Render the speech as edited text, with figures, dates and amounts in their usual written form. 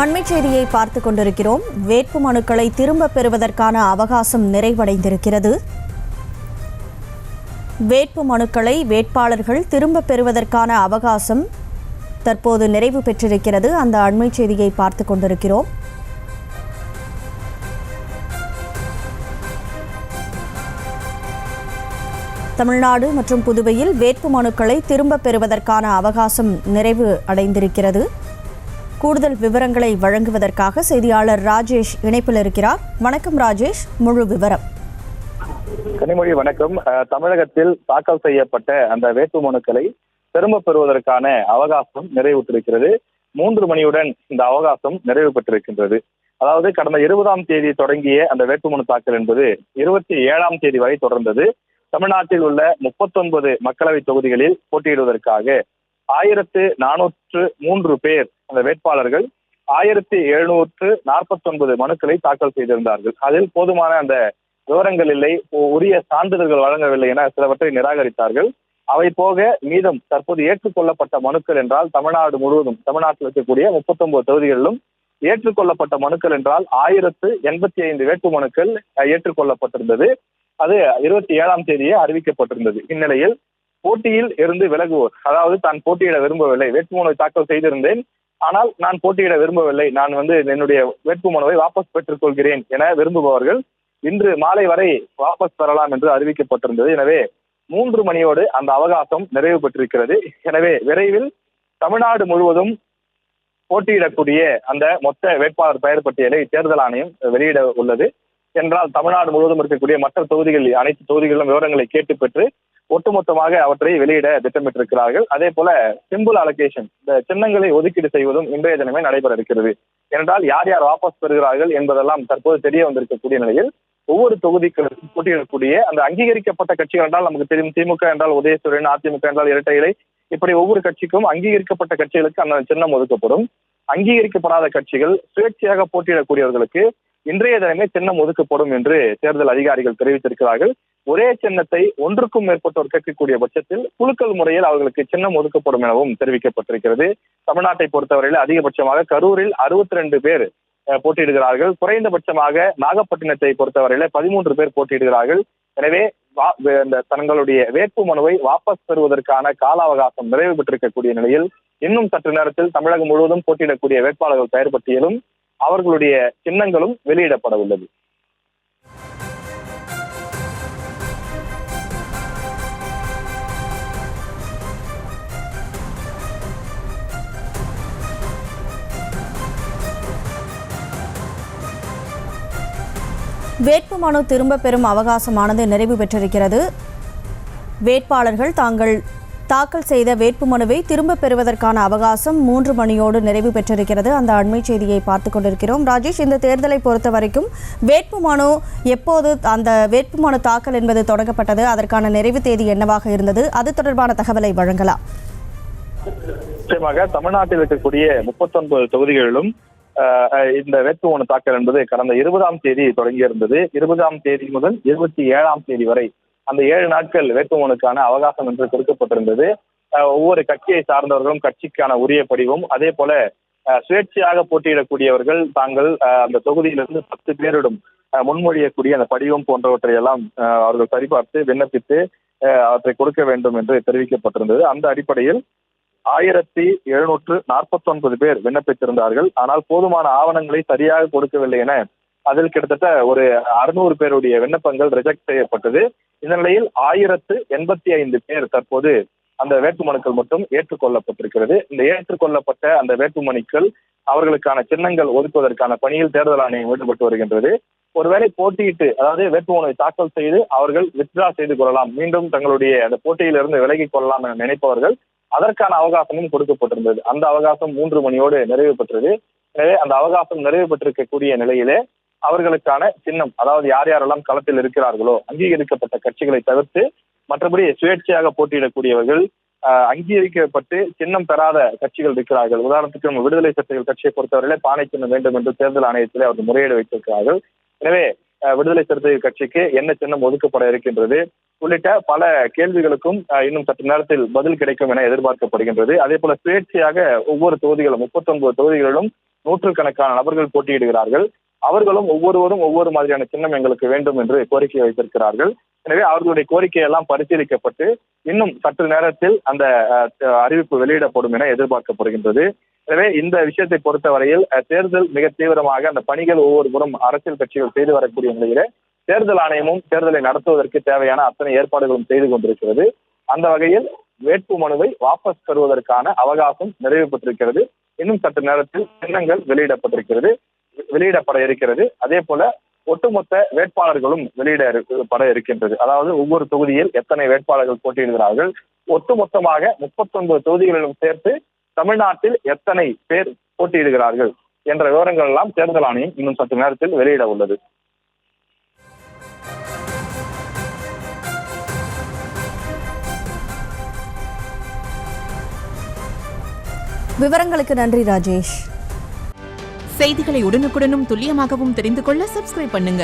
அண்மை செய்தியை பார்த்துக் கொண்டிருக்கிறோம். வேட்பு மனுக்களை திரும்பப் பெறுவதற்கான அவகாசம் நிறைவடைந்திருக்கிறது. வேட்பு மனுக்களை வேட்பாளர்கள் திரும்பப் பெறுவதற்கான அவகாசம் தற்போது நிறைவு பெற்றிருக்கிறது. அந்த அண்மை செய்தியை பார்த்துக் கொண்டிருக்கிறோம். தமிழ்நாடு மற்றும் புதுவையில் வேட்பு மனுக்களை திரும்பப் பெறுவதற்கான அவகாசம் நிறைவு அடைந்திருக்கிறது. கூடுதல் விவரங்களை வழங்குவதற்காக செய்தியாளர் ராஜேஷ் இணைப்பில் இருக்கிறார். வணக்கம் ராஜேஷ், முழு விவரம். கனிமொழி வணக்கம். தமிழகத்தில் தாக்கல் செய்யப்பட்ட அந்த வேட்பு மனுக்களை திரும்ப பெறுவதற்கான அவகாசம் நிறைவுற்றிருக்கிறது. 3 மணியுடன் இந்த அவகாசம் நிறைவு பெற்றிருக்கின்றது. அதாவது கடந்த 20ஆம் தேதி தொடங்கிய அந்த வேட்புமனு தாக்கல் என்பது 27ஆம் தேதி வரை தொடர்ந்தது. தமிழ்நாட்டில் உள்ள 39 மக்களவை தொகுதிகளில் போட்டியிடுவதற்காக 1403 பேர் அந்த வேட்பாளர்கள் 1749 மனுக்களை தாக்கல் செய்திருந்தார்கள். அதில் போதுமான அந்த விவரங்கள் இல்லை, உரிய சான்றிதழ்கள் வழங்கவில்லை என சிலவற்றை நிராகரித்தார்கள். அவை போக மீதம் தற்போது ஏற்றுக்கொள்ளப்பட்ட மனுக்கள் என்றால் தமிழ்நாடு முழுவதும், தமிழ்நாட்டில் இருக்கக்கூடிய 39 தொகுதிகளிலும் ஏற்றுக்கொள்ளப்பட்ட மனுக்கள் என்றால் 1085 வேட்பு மனுக்கள் ஏற்றுக்கொள்ளப்பட்டிருந்தது. அது 27ஆம் தேதியே அறிவிக்கப்பட்டிருந்தது. இந்நிலையில் போட்டியில் இருந்து விலகுவோர், அதாவது தான் போட்டியிட விரும்பவில்லை, வேட்புமனுவை தாக்கல் செய்திருந்தேன் ஆனால் நான் போட்டியிட விரும்பவில்லை, நான் என்னுடைய வேட்புமனுவை வாபஸ் பெற்றுக் கொள்கிறேன் என விரும்புபவர்கள் இன்று மாலை வரை வாபஸ் பெறலாம் என்று அறிவிக்கப்பட்டிருந்தது. எனவே 3 மணியோடு அந்த அவகாசம் நிறைவு பெற்றிருக்கிறது. எனவே விரைவில் தமிழ்நாடு முழுவதும் போட்டியிடக்கூடிய அந்த மொத்த வேட்பாளர் பெயர் பட்டியலை தேர்தல் ஆணையம் வெளியிட உள்ளது. என்றால் தமிழ்நாடு முழுவதும் இருக்கக்கூடிய மற்ற தொகுதிகளில் அனைத்து தொகுதிகளிலும் விவரங்களை கேட்டு பெற்று ஒட்டுமொத்தமாக அவற்றை வெளியிட திட்டமிட்டிருக்கிறார்கள். அதே போல சிம்பிள் அலோகேஷன், இந்த சின்னங்களை ஒதுக்கீடு செய்வதும் இன்றைய தினமே நடைபெற இருக்கிறது. என்றால் யார் யார் வாபஸ் பெறுகிறார்கள் என்பதெல்லாம் தற்போது தெரிய வந்திருக்கக்கூடிய நிலையில் ஒவ்வொரு தொகுதிக்கு போட்டியிடக்கூடிய அந்த அங்கீகரிக்கப்பட்ட கட்சிகள் என்றால் நமக்கு தெரியும், திமுக என்றால் உதயசூரியன், அதிமுக என்றால் இரட்டை இலை, இப்படி ஒவ்வொரு கட்சிக்கும் அங்கீகரிக்கப்பட்ட கட்சிகளுக்கு அந்த சின்னம் ஒதுக்கப்படும். அங்கீகரிக்கப்படாத கட்சிகள் சுயேட்சையாக போட்டியிடக்கூடியவர்களுக்கு இன்றைய தினமே சின்னம் ஒதுக்கப்படும் என்று தேர்தல் அதிகாரிகள் தெரிவித்திருக்கிறார்கள். ஒரே சின்னத்தை ஒன்றுக்கும் மேற்பட்டோர் கேட்கக்கூடிய பட்சத்தில் குலுக்கல் முறையில் அவர்களுக்கு சின்னம் ஒதுக்கப்படும் எனவும் தெரிவிக்கப்பட்டிருக்கிறது. தமிழ்நாட்டை பொறுத்தவரையில் அதிகபட்சமாக கரூரில் 62 பேர் போட்டியிடுகிறார்கள். குறைந்தபட்சமாக நாகப்பட்டினத்தை பொறுத்தவரையில 13 பேர் போட்டியிடுகிறார்கள். எனவே தங்களுடைய வேட்பு மனுவை வாபஸ் பெறுவதற்கான கால அவகாசம் நிறைவு பெற்றிருக்கக்கூடிய நிலையில் இன்னும் சற்று நேரத்தில் தமிழகம் முழுவதும் போட்டியிடக்கூடிய வேட்பாளர்கள் பெயர் பட்டியலும் அவர்களுடைய சின்னங்களும் வெளியிடப்பட உள்ளது. வேட்புமனு திரும்பப் பெறும் அவகாசமானது நிறைவு பெற்றிருக்கிறது. வேட்பாளர்கள் தாங்கள் தாக்கல் செய்த வேட்புமனுவை திரும்பப் பெறுவதற்கான அவகாசம் 3 மணியோடு நிறைவு பெற்றிருக்கிறது. அந்த அண்மை செய்தியை பார்த்துக் கொண்டிருக்கிறோம். ராஜேஷ், இந்த தேர்தலை பொறுத்த வரைக்கும் வேட்புமனு எப்போது அந்த வேட்புமனு தாக்கல் என்பது தொடங்கப்பட்டது, அதற்கான நிறைவு தேதி என்னவாக இருந்தது, அது தொடர்பான தகவலை வழங்கலாம். நிச்சயமாக தமிழ்நாட்டில் இருக்கக்கூடிய 39 தொகுதிகளிலும் இந்த வேட்புமனு தாக்கல் என்பது கடந்த 20ஆம் தேதி தொடங்கியிருந்தது. 20ஆம் தேதி முதல் 27ஆம் தேதி வரை அந்த 7 நாட்கள் வேட்புமனுக்கான அவகாசம் என்று கொடுக்கப்பட்டிருந்தது. ஒவ்வொரு கட்சியை சார்ந்தவர்களும் கட்சிக்கான உரிய படிவும், அதே போல சுயேட்சையாக போட்டியிடக்கூடியவர்கள் தாங்கள் அந்த தொகுதியிலிருந்து 10 பேரிடம் முன்மொழியக்கூடிய அந்த படிவம் போன்றவற்றை எல்லாம் அவர்கள் சரிபார்த்து விண்ணப்பித்து அவற்றை கொடுக்க வேண்டும் என்று தெரிவிக்கப்பட்டிருந்தது. அந்த அடிப்படையில் 1749 பேர் விண்ணப்பித்திருந்தார்கள். ஆனால் போதுமான ஆவணங்களை சரியாக கொடுக்கவில்லை என அதில் கிட்டத்தட்ட ஒரு 600 பேருடைய விண்ணப்பங்கள் ரிஜெக்ட் செய்யப்பட்டது. இந்த நிலையில் 1085 பேர் தற்போது அந்த வேட்புமனுக்கள் மட்டும் ஏற்றுக்கொள்ளப்பட்டிருக்கிறது. இந்த ஏற்றுக்கொள்ளப்பட்ட அந்த வேட்புமனுக்கள் அவர்களுக்கான சின்னங்கள் ஒதுக்குவதற்கான பணியில் தேர்தல் ஆணையம் ஈடுபட்டு வருகின்றது. ஒருவேளை போட்டியிட்டு, அதாவது வேட்புமனுவை தாக்கல் செய்து அவர்கள் வித்ட்ரா செய்து கொள்ளலாம், மீண்டும் தங்களுடைய அந்த போட்டியிலிருந்து விலகிக் கொள்ளலாம் என நினைப்பவர்கள் அதற்கான அவகாசமும் கொடுக்கப்பட்டிருந்தது. அந்த அவகாசம் 3 மணியோடு நிறைவு பெற்றது. எனவே அந்த அவகாசம் நிறைவு பெற்றிருக்கக்கூடிய நிலையிலே அவர்களுக்கான சின்னம், அதாவது யார் யாரெல்லாம் களத்தில் இருக்கிறார்களோ அங்கீகரிக்கப்பட்ட கட்சிகளை தவிர்த்து மற்றபடி சுயேட்சையாக போட்டியிடக்கூடியவர்கள், அங்கீகரிக்கப்பட்டு சின்னம் பெறாத கட்சிகள் இருக்கிறார்கள். உதாரணத்துக்கு நம்ம விடுதலை சிறுத்தைகள் கட்சியை பொறுத்தவரையிலே பானை சின்னம் வேண்டும் என்று தேர்தல் ஆணையத்திலே அவர்கள் முறையீடு வைத்திருக்கிறார்கள். எனவே விடுதலை சிறுத்தைகள் கட்சிக்கு என்ன சின்னம் ஒதுக்கப்பட இருக்கின்றது உள்ளிட்ட பல கேள்விகளுக்கும் இன்னும் சற்று நேரத்தில் பதில் கிடைக்கும் என எதிர்பார்க்கப்படுகின்றது. அதே போல சுயேட்சையாக ஒவ்வொரு தொகுதிகளும் 39 தொகுதிகளிலும் நூற்றுக்கணக்கான நபர்கள் போட்டியிடுகிறார்கள். அவர்களும் ஒவ்வொருவரும் ஒவ்வொரு மாதிரியான சின்னம் எங்களுக்கு வேண்டும் என்று கோரிக்கை வைத்திருக்கிறார்கள். எனவே அவர்களுடைய கோரிக்கையெல்லாம் பரிசீலிக்கப்பட்டு இன்னும் சற்று நேரத்தில் அந்த அறிவிப்பு வெளியிடப்படும் என எதிர்பார்க்கப்படுகின்றது. எனவே இந்த விஷயத்தை பொறுத்தவரையில் தேர்தல் மிக தீவிரமாக அந்த பணிகள் ஒவ்வொரு புறம் அரசியல் கட்சிகள் செய்து வரக்கூடிய நிலையில தேர்தல் ஆணையமும் தேர்தலை நடத்துவதற்கு தேவையான அத்தனை ஏற்பாடுகளும் செய்து கொண்டிருக்கிறது. அந்த வகையில் வேட்பு மனுவை வாபஸ் பெறுவதற்கான அவகாசம் நிறைவு பெற்றிருக்கிறது. இன்னும் சற்று நேரத்தில் சின்னங்கள் வெளியிடப்பட இருக்கிறது. அதே போல ஒட்டுமொத்த வேட்பாளர்களும் வெளியிடப்பட இருக்கின்றது. அதாவது ஒவ்வொரு தொகுதியில் எத்தனை வேட்பாளர்கள் போட்டியிடுகிறார்கள், ஒட்டுமொத்தமாக 39 தொகுதிகளிலும் சேர்த்து தமிழ்நாட்டில் எத்தனை பேர் போட்டியிடுகிறார்கள் என்ற விவரங்கள் எல்லாம் தேர்தல் ஆணையம் இன்னும் சற்று நேரத்தில் வெளியிட உள்ளது. விவரங்களுக்கு நன்றி ராஜேஷ். செய்திகளை உடனுக்குடனும் துல்லியமாகவும் தெரிந்து கொள்ள சப்ஸ்கிரைப் பண்ணுங்க.